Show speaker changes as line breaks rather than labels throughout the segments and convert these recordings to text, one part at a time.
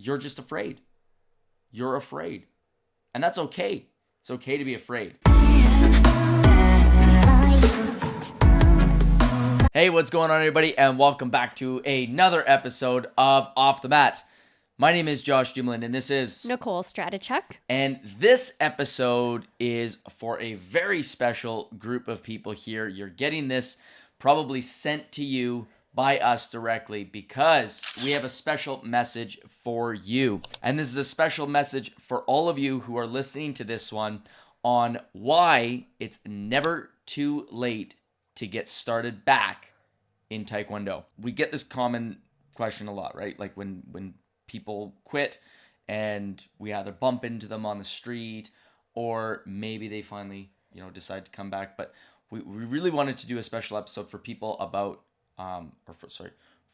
you're just afraid. You're afraid. And that's okay. It's okay to be afraid. Hey, what's going on, everybody? And welcome back to another episode of Off the Mat. My name is Josh Dumoulin, and this is
Nicole Stratichuk.
And this episode is for a very special group of people here. You're getting this probably sent to you by us directly because we have a special message for you. And this is a special message for all of you who are listening to this one on why it's never too late to get started back in Taekwondo. We get this common question a lot, right? Like when people quit and we either bump into them on the street or maybe they finally, decide to come back. But we really wanted to do a special episode for people about,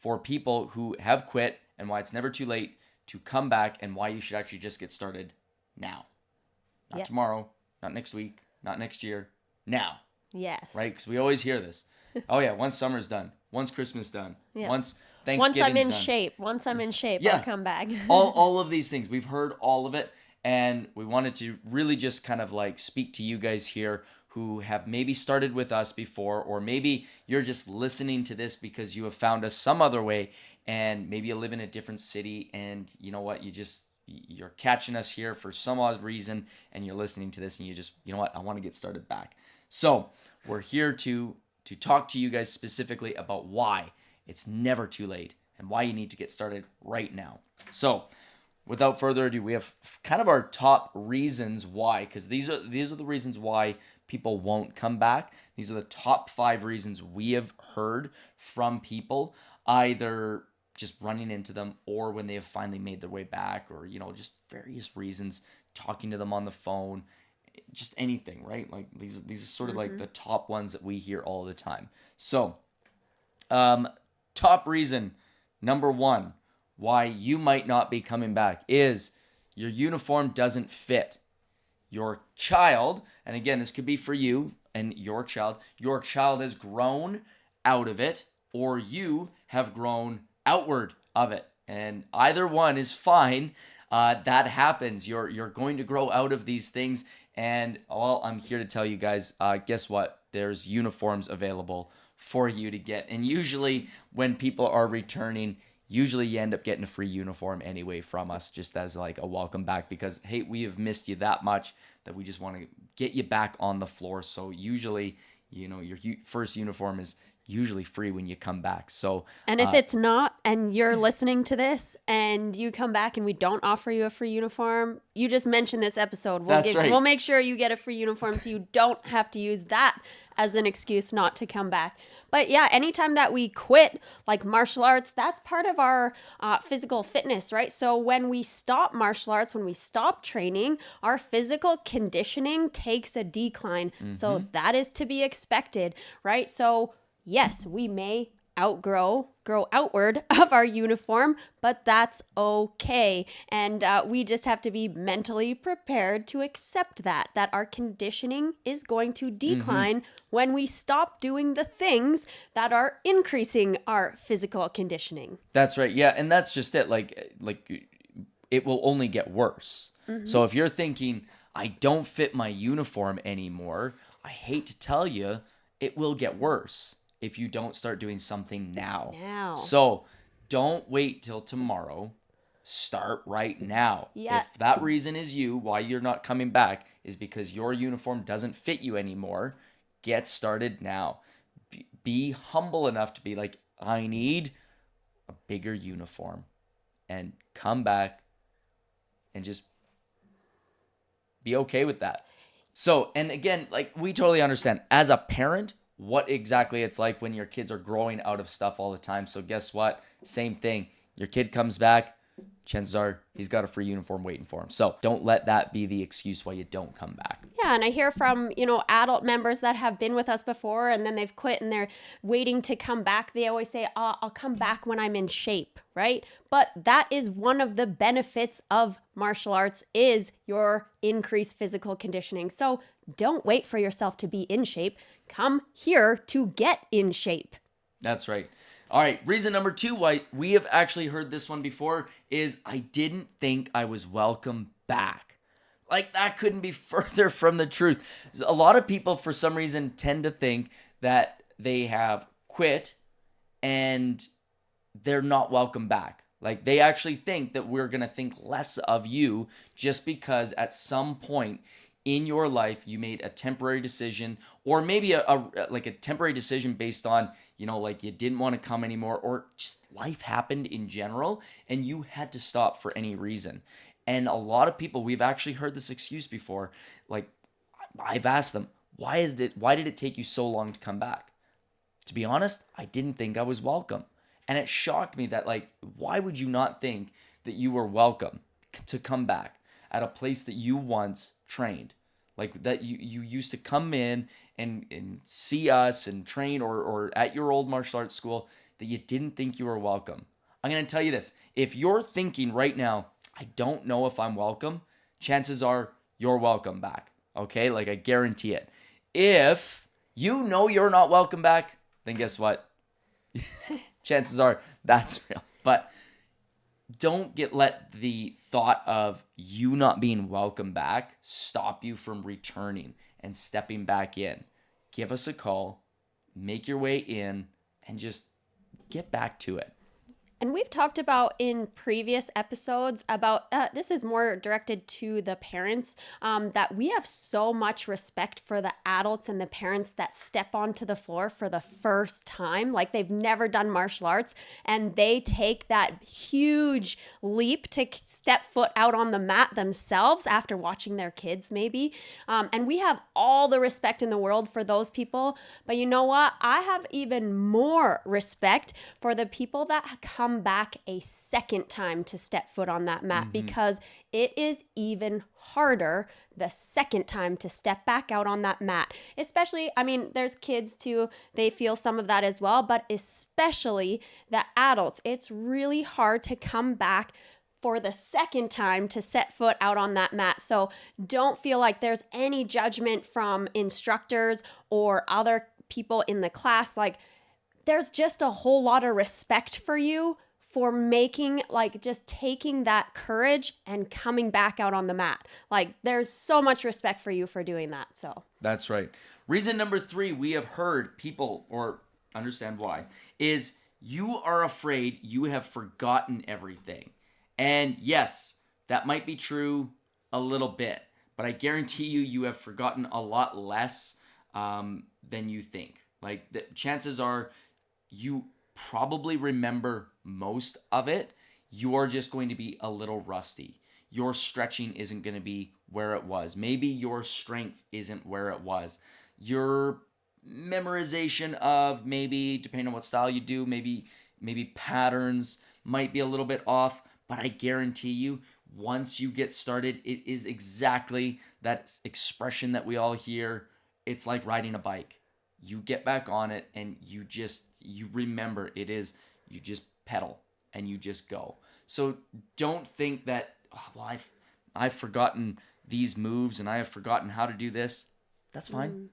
for people who have quit and why it's never too late to come back and why you should actually just get started now. Not tomorrow, not next week, not next year, now.
Yes.
Right? Because we always hear this. Oh yeah, once summer's done, once Christmas done, once Thanksgiving's
done. Once I'm in shape, I'll come back.
all of these things. We've heard all of it, and we wanted to really just kind of like speak to you guys here who have maybe started with us before, or maybe you're just listening to this because you have found us some other way, and maybe you live in a different city, and you know what, you're catching us here for some odd reason, and you're listening to this, and you just, I want to get started back. So we're here to talk to you guys specifically about why it's never too late and why you need to get started right now. So without further ado, we have kind of our top reasons why, because these are the reasons why people won't come back. These are the top 5 reasons we have heard from people, either just running into them or when they have finally made their way back, or, just various reasons, talking to them on the phone, just anything, right? Like these are sort of like the top ones that we hear all the time. So, top reason number 1 why you might not be coming back is your uniform doesn't fit. Your child, and again, this could be for you and your child has grown out of it, or you have grown outward of it. And either one is fine. That happens. You're going to grow out of these things. And well, I'm here to tell you guys, guess what? There's uniforms available for you to get. And usually when people are returning, usually you end up getting a free uniform anyway from us, just as like a welcome back, because, hey, we have missed you that much that we just want to get you back on the floor. So usually, your first uniform is usually free when you come back. So,
and if it's not, and you're listening to this and you come back and we don't offer you a free uniform, you just mention this episode. We'll make sure you get a free uniform so you don't have to use that as an excuse not to come back. But yeah, anytime that we quit, like martial arts, that's part of our physical fitness, right? So when we stop martial arts, when we stop training, our physical conditioning takes a decline. So that is to be expected, right? So yes, we may grow outward of our uniform, but that's okay. And we just have to be mentally prepared to accept that our conditioning is going to decline when we stop doing the things that are increasing our physical conditioning.
That's right. Yeah. And that's just it. Like it will only get worse. So if you're thinking, I don't fit my uniform anymore, I hate to tell you, it will get worse if you don't start doing something now. So don't wait till tomorrow. Start right now.
Yeah.
If that reason is why you're not coming back is because your uniform doesn't fit you anymore, get started now. Be humble enough to be like, I need a bigger uniform, and come back and just be okay with that. So, and again, like, we totally understand as a parent what exactly it's like when your kids are growing out of stuff all the time. So guess what? Same thing. Your kid comes back, chances are he's got a free uniform waiting for him. So don't let that be the excuse why you don't come back.
Yeah, and I hear from, adult members that have been with us before and then they've quit and they're waiting to come back. They always say, I'll come back when I'm in shape, right? But that is one of the benefits of martial arts is your increased physical conditioning. So don't wait for yourself to be in shape. Come here to get in shape.
That's right. All right, reason number 2 why we have actually heard this one before is I didn't think I was welcome back. Like, that couldn't be further from the truth. A lot of people, for some reason, tend to think that they have quit and they're not welcome back. Like, they actually think that we're going to think less of you just because at some point in your life you made a temporary decision, or maybe a temporary decision based on, like you didn't want to come anymore, or just life happened in general and you had to stop for any reason. And a lot of people, we've actually heard this excuse before. Like, I've asked them, why did it take you so long to come back? To be honest, I didn't think I was welcome. And it shocked me that, like, why would you not think that you were welcome to come back at a place that you once trained? Like, that you used to come in and see us and train, or at your old martial arts school, that you didn't think you were welcome. I'm going to tell you this. If you're thinking right now, I don't know if I'm welcome, chances are you're welcome back. Okay? Like, I guarantee it. If you know you're not welcome back, then guess what? Chances are that's real. But don't let the thought of you not being welcome back stop you from returning and stepping back in. Give us a call, make your way in, and just get back to it.
And we've talked about in previous episodes about, this is more directed to the parents, that we have so much respect for the adults and the parents that step onto the floor for the first time. Like, they've never done martial arts and they take that huge leap to step foot out on the mat themselves after watching their kids maybe. And we have all the respect in the world for those people. But you know what? I have even more respect for the people that come back a second time to step foot on that mat, because it is even harder the second time to step back out on that mat. Especially, I mean, there's kids too, they feel some of that as well, but especially the adults. It's really hard to come back for the second time to set foot out on that mat. So don't feel like there's any judgment from instructors or other people in the class. Like, there's just a whole lot of respect for you for making, like, just taking that courage and coming back out on the mat. Like, there's so much respect for you for doing that. So
that's right. Reason number 3, we have heard people, or understand why, is you are afraid you have forgotten everything. And yes, that might be true a little bit, but I guarantee you have forgotten a lot less than you think. Like, the chances are you probably remember most of it. You're just going to be a little rusty. Your stretching isn't going to be where it was. Maybe your strength isn't where it was. Your memorization of, maybe, depending on what style you do, maybe patterns might be a little bit off. But I guarantee you, once you get started, it is exactly that expression that we all hear. It's like riding a bike. You get back on it and you remember it is, you just pedal and you just go. So don't think that, oh, well, I've forgotten these moves and I have forgotten how to do this. That's fine.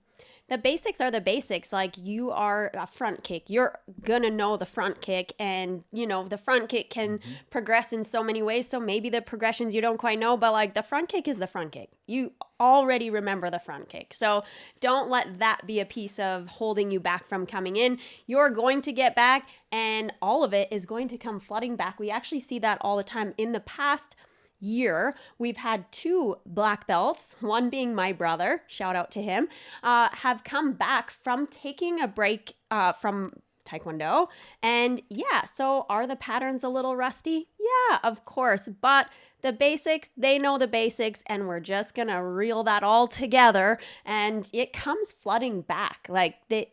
The basics are the basics. Like, you are a front kick. You're gonna know the front kick, and the front kick can progress in so many ways. So maybe the progressions you don't quite know, but like, the front kick is the front kick. You already remember the front kick. So don't let that be a piece of holding you back from coming in. You're going to get back, and all of it is going to come flooding back. We actually see that all the time. In the past year, we've had 2 black belts, one being my brother, shout out to him, have come back from taking a break from Taekwondo. And yeah, so are the patterns a little rusty? Yeah, of course. But the basics, they know the basics, and we're just gonna reel that all together, and it comes flooding back. Like, they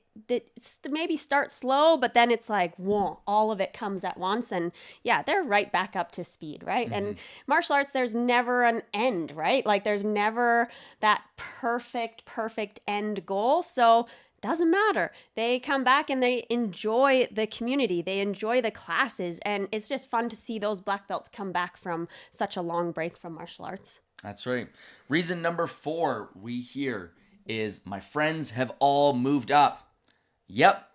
maybe start slow, but then it's like, whoa, all of it comes at once, and yeah, they're right back up to speed, right? And martial arts, there's never an end, right? Like, there's never that perfect end goal. So doesn't matter. They come back and they enjoy the community. They enjoy the classes. And it's just fun to see those black belts come back from such a long break from martial arts.
That's right. Reason number 4 we hear is, my friends have all moved up. Yep,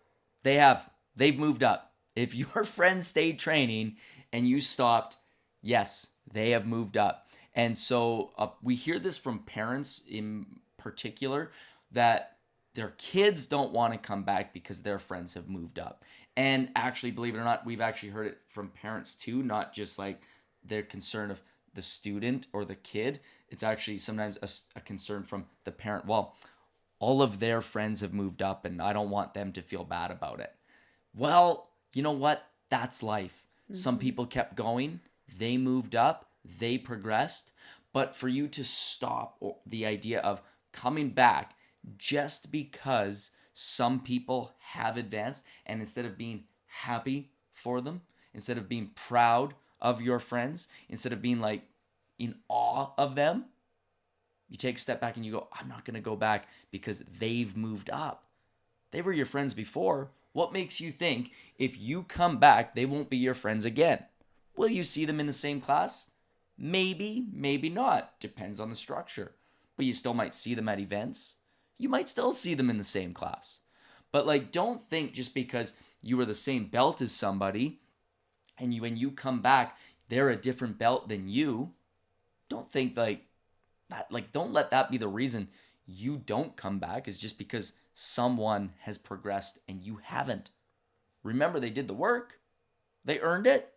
they have. They've moved up. If your friends stayed training and you stopped, yes, they have moved up. And so we hear this from parents in particular, that their kids don't want to come back because their friends have moved up. And actually, believe it or not, we've actually heard it from parents too, not just like their concern of the student or the kid. It's actually sometimes a concern from the parent. Well, all of their friends have moved up and I don't want them to feel bad about it. Well, you know what? That's life. Some people kept going, they moved up, they progressed. But for you to stop the idea of coming back just because some people have advanced, and instead of being happy for them, instead of being proud of your friends, instead of being like in awe of them, you take a step back and you go, I'm not going to go back because they've moved up. They were your friends before. What makes you think if you come back, they won't be your friends again? Will you see them in the same class? Maybe, maybe not. Depends on the structure. But you still might see them at events. You might still see them in the same class. But like, don't think just because you were the same belt as somebody and when you come back, they're a different belt than you. Don't think like that. Like, don't let that be the reason you don't come back, is just because someone has progressed and you haven't. Remember, they did the work. They earned it.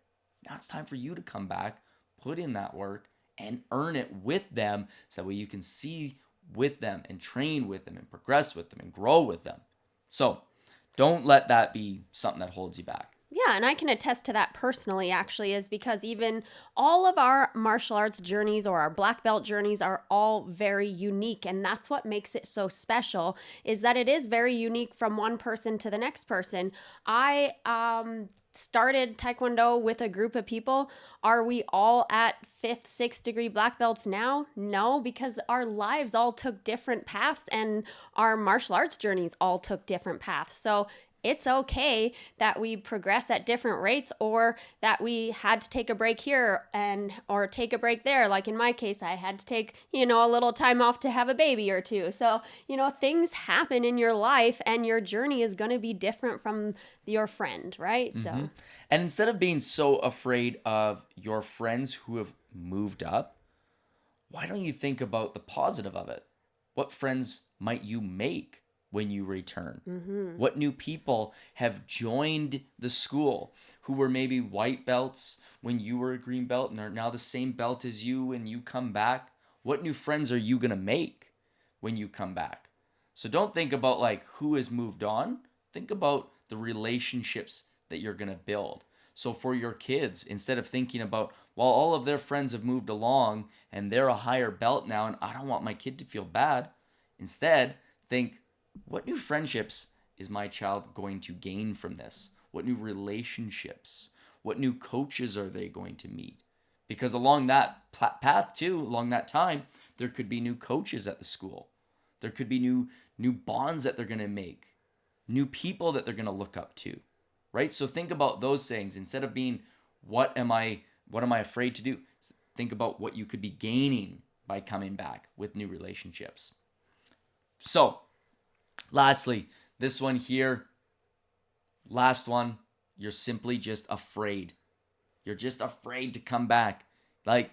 Now it's time for you to come back, put in that work, and earn it with them, so that way you can see with them and train with them and progress with them and grow with them. So don't let that be something that holds you back.
Yeah, and I can attest to that personally, actually, is because even all of our martial arts journeys or our black belt journeys are all very unique. And that's what makes it so special, is that it is very unique from one person to the next person. I started Taekwondo with a group of people. Are we all at 5th, 6th degree black belts now? No, because our lives all took different paths and our martial arts journeys all took different paths. So it's okay that we progress at different rates, or that we had to take a break here or take a break there. Like in my case, I had to take, a little time off to have a baby or two. So, things happen in your life and your journey is going to be different from your friend, right? So,
and instead of being so afraid of your friends who have moved up, why don't you think about the positive of it? What friends might you make when you return? What new people have joined the school who were maybe white belts when you were a green belt and are now the same belt as you when you come back? What new friends are you going to make when you come back? So don't think about like who has moved on. Think about the relationships that you're going to build. So for your kids, instead of thinking about, well, all of their friends have moved along and they're a higher belt now and I don't want my kid to feel bad. Instead, think, what new friendships is my child going to gain from this? What new relationships? What new coaches are they going to meet? Because along that path too, along that time, there could be new coaches at the school. There could be new bonds that they're going to make, new people that they're going to look up to, right? So think about those things instead of being, what am I afraid to do? Think about what you could be gaining by coming back with new relationships. So, lastly, this one here, last one, you're simply just afraid. You're just afraid to come back. Like,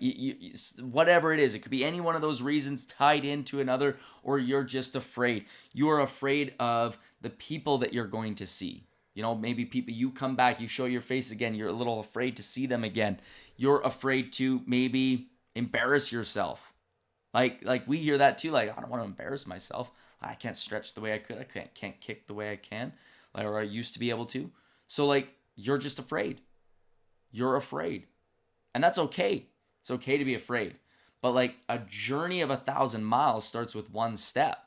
whatever it is, it could be any one of those reasons tied into another, or you're just afraid. You're afraid of the people that you're going to see. Maybe people, you come back, you show your face again, you're a little afraid to see them again. You're afraid to maybe embarrass yourself. Like we hear that too. Like, I don't want to embarrass myself. I can't stretch the way I could. I can't kick the way I can, or I used to be able to. So like, you're just afraid. You're afraid, and that's okay. It's okay to be afraid. But like, a journey of 1,000 miles starts with one step,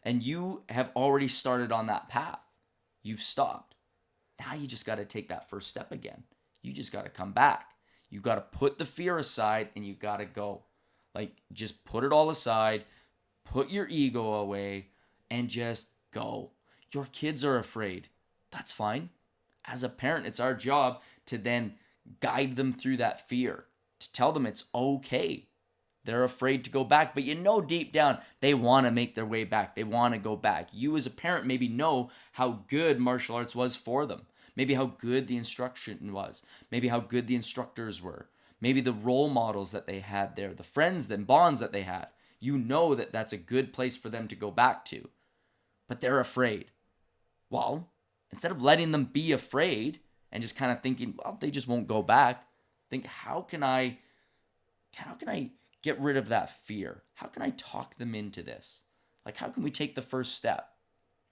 and you have already started on that path. You've stopped. Now you just got to take that first step again. You just got to come back. You got to put the fear aside, and you got to go. Like, just put it all aside, put your ego away, and just go. Your kids are afraid. That's fine. As a parent, it's our job to then guide them through that fear, to tell them it's okay. They're afraid to go back, but deep down, they want to make their way back. They want to go back. You as a parent maybe know how good martial arts was for them. maybe how good the instruction was, maybe how good the instructors were, maybe the role models that they had there, the friends and bonds that they had. You know that that's a good place for them to go back to, but they're afraid. Well, instead of letting them be afraid and just kind of thinking, well, they just won't go back, think, how can I get rid of that fear? How can I talk them into this? Like, how can we take the first step?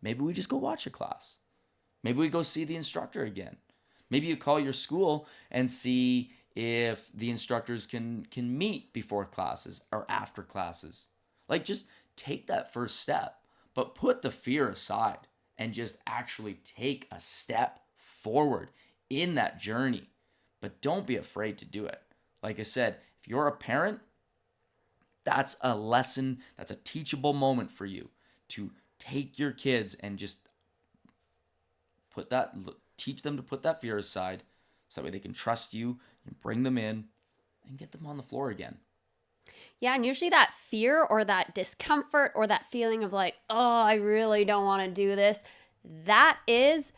Maybe we just go watch a class. Maybe we go see the instructor again. Maybe you call your school and see if the instructors can meet before classes or after classes. Like, just take that first step, but put the fear aside and just actually take a step forward in that journey. But don't be afraid to do it. Like I said, if you're a parent, that's a lesson, that's a teachable moment for you to take your kids and just teach them to put that fear aside so that way they can trust you and bring them in and get them on the floor again.
Yeah, and usually that fear or that discomfort or that feeling of like, oh, I really don't want to do this, that is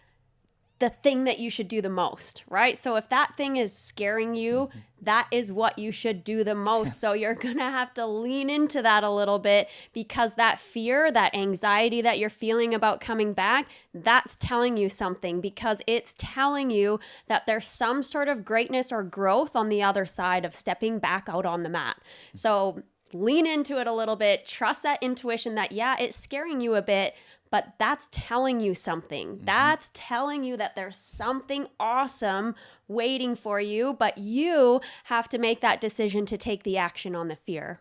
the thing that you should do the most, right? So if that thing is scaring you, that is what you should do the most. So you're going to have to lean into that a little bit, because that fear, that anxiety that you're feeling about coming back, that's telling you something, because it's telling you that there's some sort of greatness or growth on the other side of stepping back out on the mat. So lean into it a little bit, trust that intuition that, yeah, it's scaring you a bit, but that's telling you something. That's telling you that there's something awesome waiting for you, but you have to make that decision to take the action on the fear.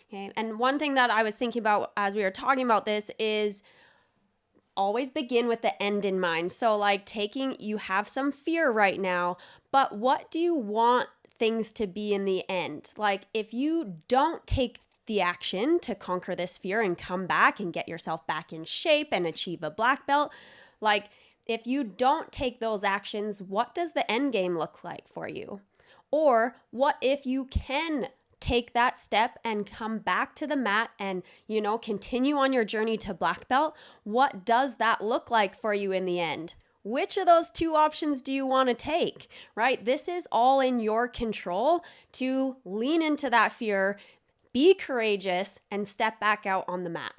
Okay. And one thing that I was thinking about as we were talking about this is always begin with the end in mind. So like you have some fear right now, but what do you want things to be in the end? Like, if you don't take the action to conquer this fear and come back and get yourself back in shape and achieve a black belt, like, if you don't take those actions, what does the end game look like for you? Or what if you can take that step and come back to the mat and, continue on your journey to black belt? What does that look like for you in the end? Which of those two options do you want to take, right? This is all in your control to lean into that fear, be courageous, and step back out on the mat.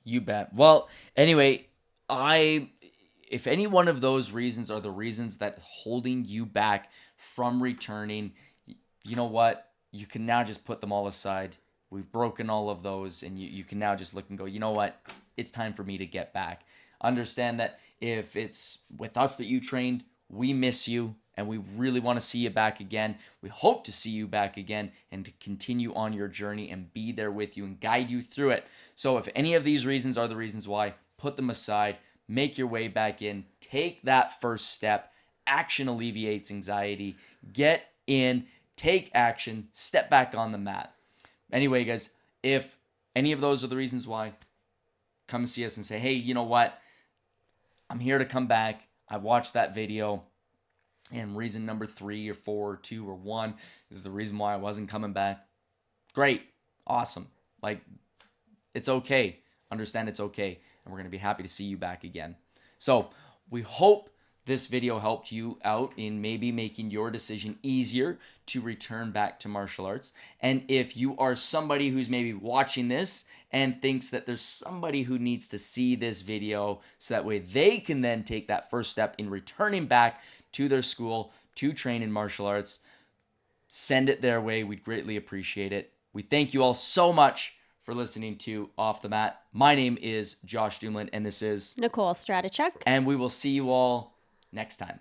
You bet. Well, anyway, if any one of those reasons are the reasons that holding you back from returning, you know what? You can now just put them all aside. We've broken all of those, and you can now just look and go, you know what? It's time for me to get back. Understand that if it's with us that you trained, we miss you and we really want to see you back again. We hope to see you back again and to continue on your journey and be there with you and guide you through it. So if any of these reasons are the reasons why, put them aside, make your way back in, take that first step. Action alleviates anxiety. Get in, take action, step back on the mat. Anyway, guys, if any of those are the reasons why, come see us and say, hey, you know what? I'm here to come back. I watched that video, and reason number 3 or 4 or 2 or 1 is the reason why I wasn't coming back. Great. Awesome. Like, it's okay. Understand it's okay. And we're going to be happy to see you back again. So we hope this video helped you out in maybe making your decision easier to return back to martial arts. And if you are somebody who's maybe watching this and thinks that there's somebody who needs to see this video so that way they can then take that first step in returning back to their school to train in martial arts, send it their way. We'd greatly appreciate it. We thank you all so much for listening to Off the Mat. My name is Josh Dumlin, and this is
Nicole Stratichuk.
And we will see you all next time.